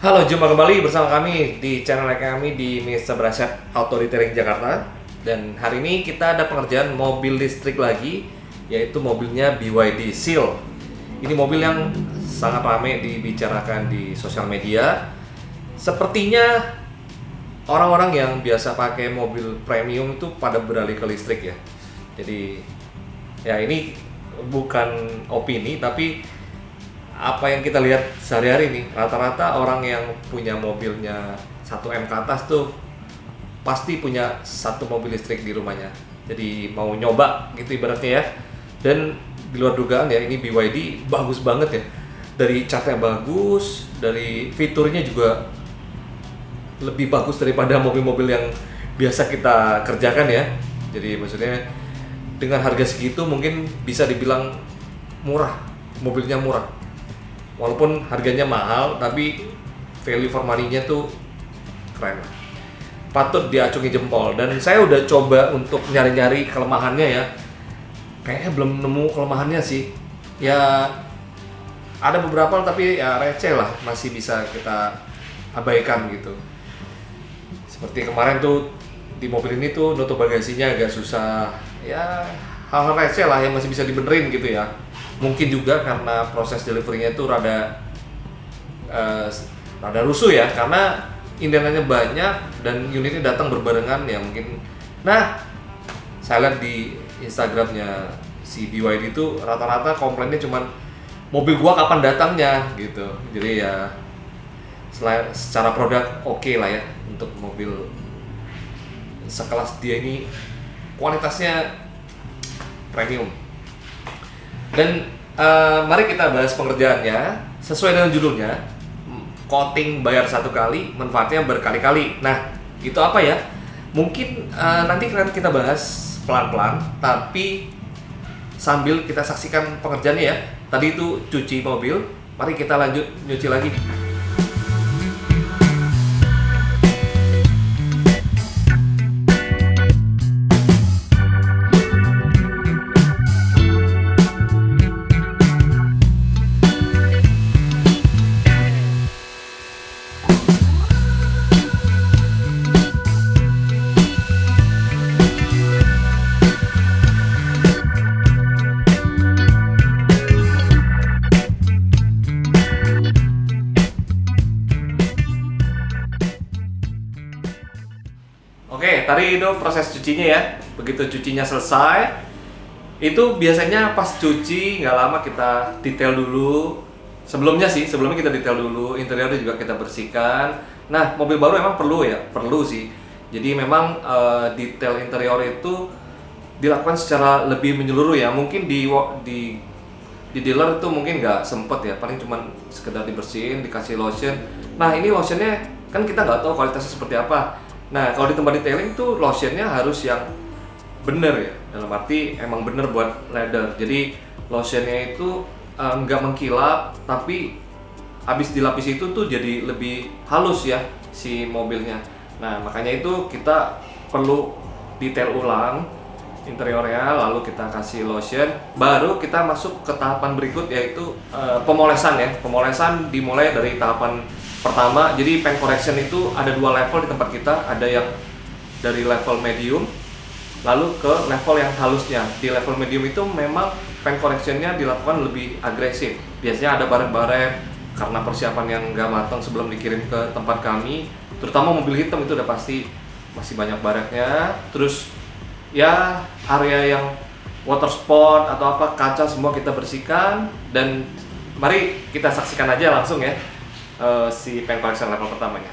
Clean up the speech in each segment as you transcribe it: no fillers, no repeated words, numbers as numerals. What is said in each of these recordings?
Halo, jumpa kembali bersama kami di channel kami di Mr. Brashat Auto Detailing Jakarta. Dan hari ini kita ada pengerjaan mobil listrik lagi, yaitu mobilnya BYD Seal. Ini mobil yang sangat ramai dibicarakan di sosial media. Sepertinya orang-orang yang biasa pakai mobil premium itu pada beralih ke listrik ya. Jadi ya ini bukan opini, tapi apa yang kita lihat sehari-hari nih, rata-rata orang yang punya mobilnya 1M ke atas tuh pasti punya satu mobil listrik di rumahnya. Jadi mau nyoba gitu ibaratnya ya. Dan di luar dugaan ya, ini BYD bagus banget ya. Dari catnya bagus, dari fiturnya juga lebih bagus daripada mobil-mobil yang biasa kita kerjakan ya. Jadi maksudnya dengan harga segitu mungkin bisa dibilang murah, mobilnya murah. Walaupun harganya mahal, tapi value for money-nya tuh keren. Patut diacungi jempol. Dan saya udah coba untuk nyari-nyari kelemahannya ya. Kayaknya belum nemu kelemahannya sih. Ya ada beberapa tapi ya receh lah, masih bisa kita abaikan gitu. Seperti kemarin tuh di mobil ini tuh nutup bagasinya agak susah. Ya hal-hal receh lah yang masih bisa dibenerin gitu ya. Mungkin juga karena proses delivery-nya itu rada rusuh ya, karena indentannya banyak dan unitnya datang berbarengan ya mungkin. Nah, saya lihat di Instagramnya si BYD itu rata-rata komplainnya cuman mobil gua kapan datangnya gitu. Jadi ya secara produk oke lah ya untuk mobil sekelas dia ini, kualitasnya premium. Dan mari kita bahas pengerjaannya sesuai dengan judulnya, coating bayar satu kali, manfaatnya berkali-kali. Nah, itu apa ya? Mungkin nanti kita bahas pelan-pelan, tapi sambil kita saksikan pengerjaannya ya. Tadi itu cuci mobil, mari kita lanjut nyuci lagi. Oke, tadi itu proses cucinya ya. Begitu cucinya selesai, itu biasanya pas cuci nggak lama kita detail dulu. Sebelumnya kita detail dulu, interiornya juga kita bersihkan. Nah, mobil baru emang perlu ya, perlu sih. Jadi memang detail interior itu dilakukan secara lebih menyeluruh ya. Mungkin di dealer itu mungkin nggak sempet ya, paling cuman sekedar dibersihin, dikasih lotion. Nah, ini lotionnya kan kita nggak tahu kualitasnya seperti apa. Nah, kalau di tempat detailing tuh lotionnya harus yang bener ya, dalam arti emang bener buat leather. Jadi lotionnya itu nggak mengkilap, tapi habis dilapis itu tuh jadi lebih halus ya si mobilnya. Nah, makanya itu kita perlu detail ulang interiornya, lalu kita kasih lotion, baru kita masuk ke tahapan berikut, yaitu pemolesan ya. Pemolesan dimulai dari tahapan pertama. Jadi paint correction itu ada dua level di tempat kita, ada yang dari level medium lalu ke level yang halusnya. Di level medium itu memang paint correctionnya dilakukan lebih agresif. Biasanya ada baret-baret karena persiapan yang nggak matang sebelum dikirim ke tempat kami. Terutama mobil hitam itu udah pasti masih banyak baretnya. Terus ya area yang water spot atau apa, kaca semua kita bersihkan. Dan mari kita saksikan aja langsung ya si paint correction level pertamanya.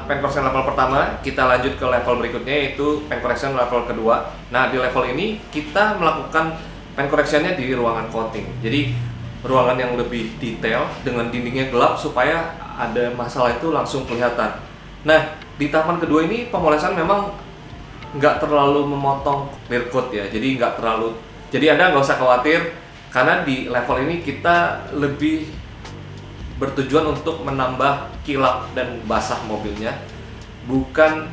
setelah paint correction level pertama, kita lanjut ke level berikutnya, yaitu paint correction level kedua. Nah, di level ini kita melakukan paint correctionnya di ruangan coating. Jadi ruangan yang lebih detail dengan dindingnya gelap supaya ada masalah itu langsung kelihatan. Nah, di tahapan kedua ini pemolesan memang nggak terlalu memotong clear coat ya. Jadi Anda nggak usah khawatir, karena di level ini kita lebih bertujuan untuk menambah kilap dan basah mobilnya, bukan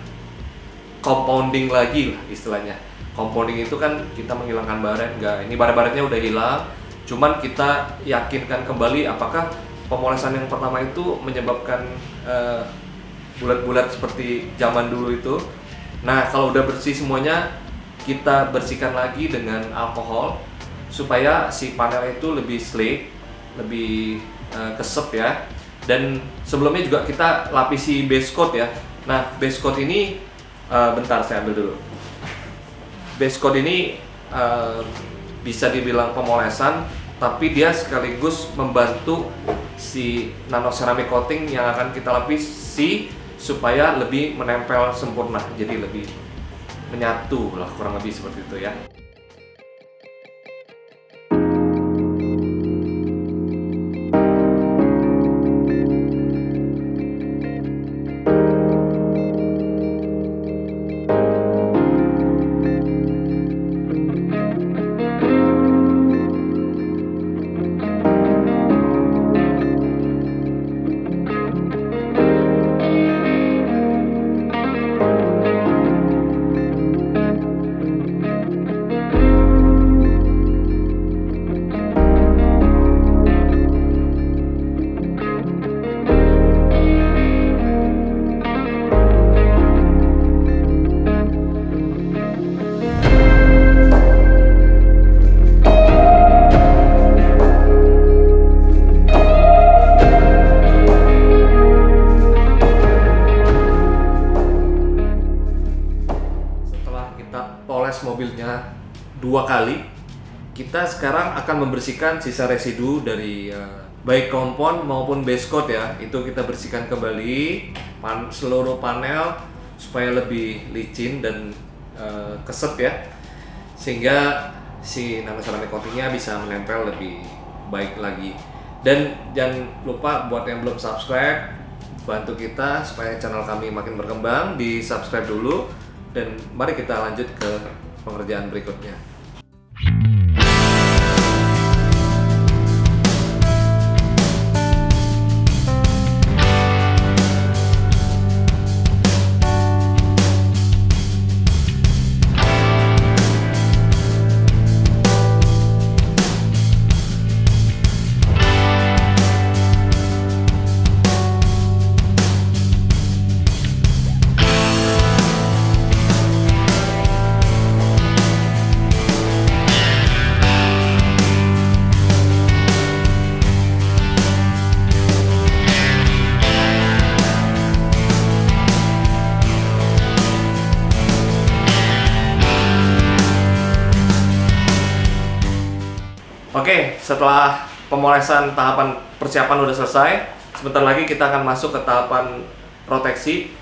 compounding lagi lah istilahnya. Compounding itu kan kita menghilangkan baret, enggak, ini baret-baretnya udah hilang, cuman kita yakinkan kembali apakah pemolesan yang pertama itu menyebabkan bulat-bulat seperti zaman dulu itu. Nah, kalau udah bersih semuanya, kita bersihkan lagi dengan alkohol supaya si panel itu lebih sleek, lebih kesep ya. Dan sebelumnya juga kita lapisi base coat ya. Nah, base coat ini bentar saya ambil dulu. Base coat ini bisa dibilang pemolesan, tapi dia sekaligus membantu si nano ceramic coating yang akan kita lapisi supaya lebih menempel sempurna, jadi lebih menyatu lah, kurang lebih seperti itu ya. Mobilnya 2 kali, kita sekarang akan membersihkan sisa residu dari baik kompon maupun base coat ya. Itu kita bersihkan kembali seluruh panel supaya lebih licin dan keset ya, sehingga si nano ceramic coatingnya bisa menempel lebih baik lagi. Dan jangan lupa buat yang belum subscribe, bantu kita supaya channel kami makin berkembang, di subscribe dulu. Dan mari kita lanjut ke pengerjaan berikutnya. Oke, setelah pemolesan tahapan persiapan udah selesai, sebentar lagi kita akan masuk ke tahapan proteksi,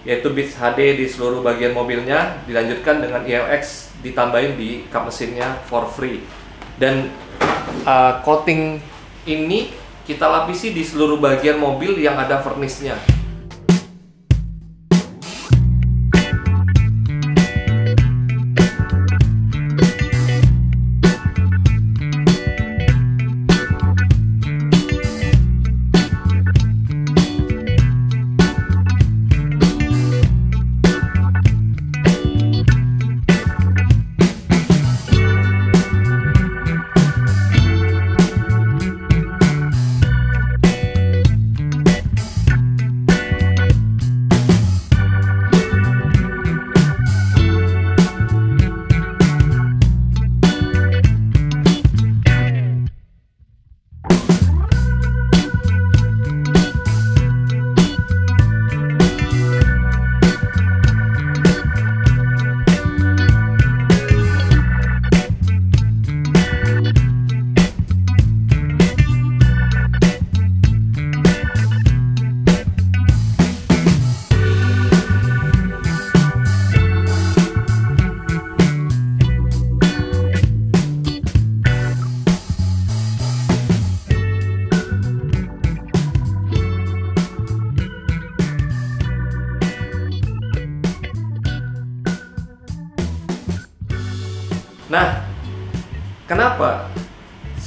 yaitu Beats HD di seluruh bagian mobilnya, dilanjutkan dengan ILX ditambahin di kap mesinnya for free. Dan coating ini kita lapisi di seluruh bagian mobil yang ada vernisnya.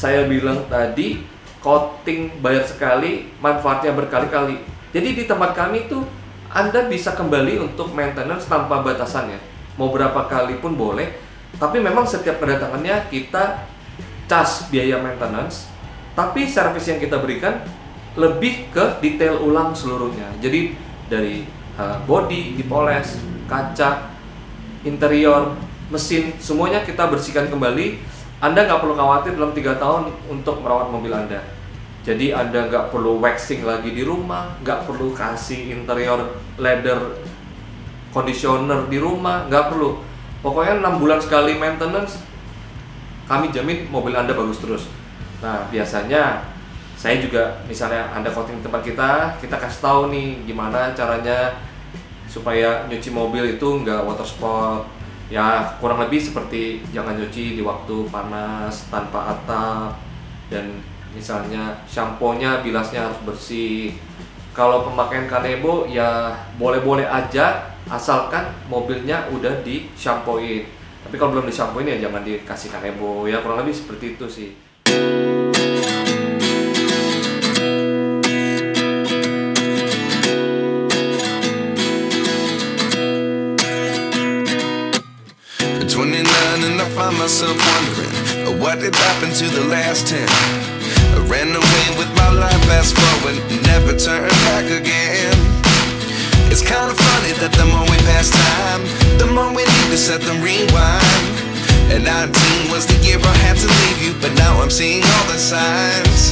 saya bilang tadi, coating bayar sekali, manfaatnya berkali-kali. Jadi di tempat kami itu Anda bisa kembali untuk maintenance tanpa batasannya. Mau berapa kali pun boleh, tapi memang setiap kedatangannya kita cas biaya maintenance, tapi servis yang kita berikan lebih ke detail ulang seluruhnya. Jadi dari body dipoles, kaca, interior, mesin, semuanya kita bersihkan kembali. Anda nggak perlu khawatir dalam 3 tahun untuk merawat mobil Anda. Jadi Anda nggak perlu waxing lagi di rumah, nggak perlu kasih interior leather conditioner di rumah, nggak perlu. Pokoknya 6 bulan sekali maintenance, kami jamin mobil Anda bagus terus. Nah, biasanya saya juga, misalnya Anda coating di tempat kita kasih tahu nih gimana caranya supaya nyuci mobil itu nggak water spot. Ya, kurang lebih seperti jangan nyuci di waktu panas tanpa atap, dan misalnya shampoo-nya, bilasnya harus bersih. Kalau pemakaian Kanebo ya boleh-boleh aja asalkan mobilnya udah di shampooin. Tapi kalau belum di shampooin ya jangan dikasih Kanebo. Ya kurang lebih seperti itu sih. And I find myself wondering what did happen to the last 10. I ran away with my life, fast forward, never turn back again. It's kind of funny that the more we pass time, the more we need to set the rewind. And 19 was the year I had to leave you, but now I'm seeing all the signs.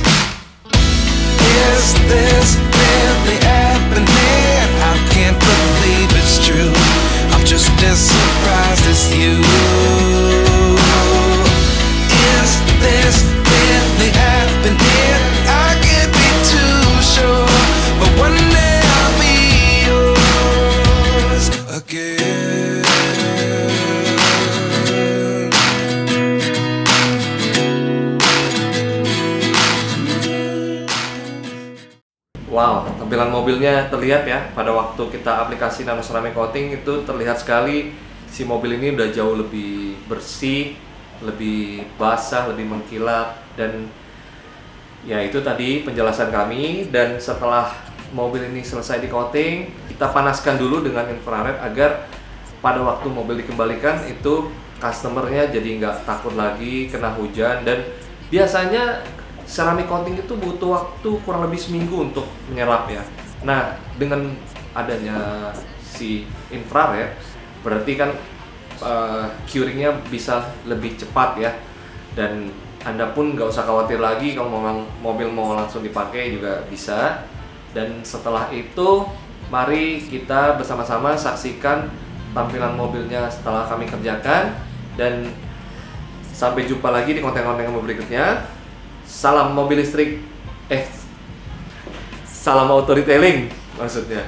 Is this really happening? I can't believe it's true. I'm just as surprised as you. Is this really happening? I can't be too sure, but one day I'll be yours again. Wow, tampilan mobilnya terlihat ya. Pada waktu kita aplikasi Nano Ceramic Coating itu terlihat sekali si mobil ini udah jauh lebih bersih, lebih basah, lebih mengkilap. Dan ya itu tadi penjelasan kami. Dan setelah mobil ini selesai di coating, kita panaskan dulu dengan infrared agar pada waktu mobil dikembalikan itu customernya jadi nggak takut lagi kena hujan. Dan biasanya ceramic coating itu butuh waktu kurang lebih seminggu untuk menyerap ya. Nah, dengan adanya si infrared, berarti kan curingnya bisa lebih cepat ya. Dan Anda pun nggak usah khawatir lagi kalau memang mobil mau langsung dipakai juga bisa. Dan setelah itu, mari kita bersama-sama saksikan tampilan mobilnya setelah kami kerjakan. Dan sampai jumpa lagi di konten-konten berikutnya. Salam mobil listrik, salam auto retailing maksudnya.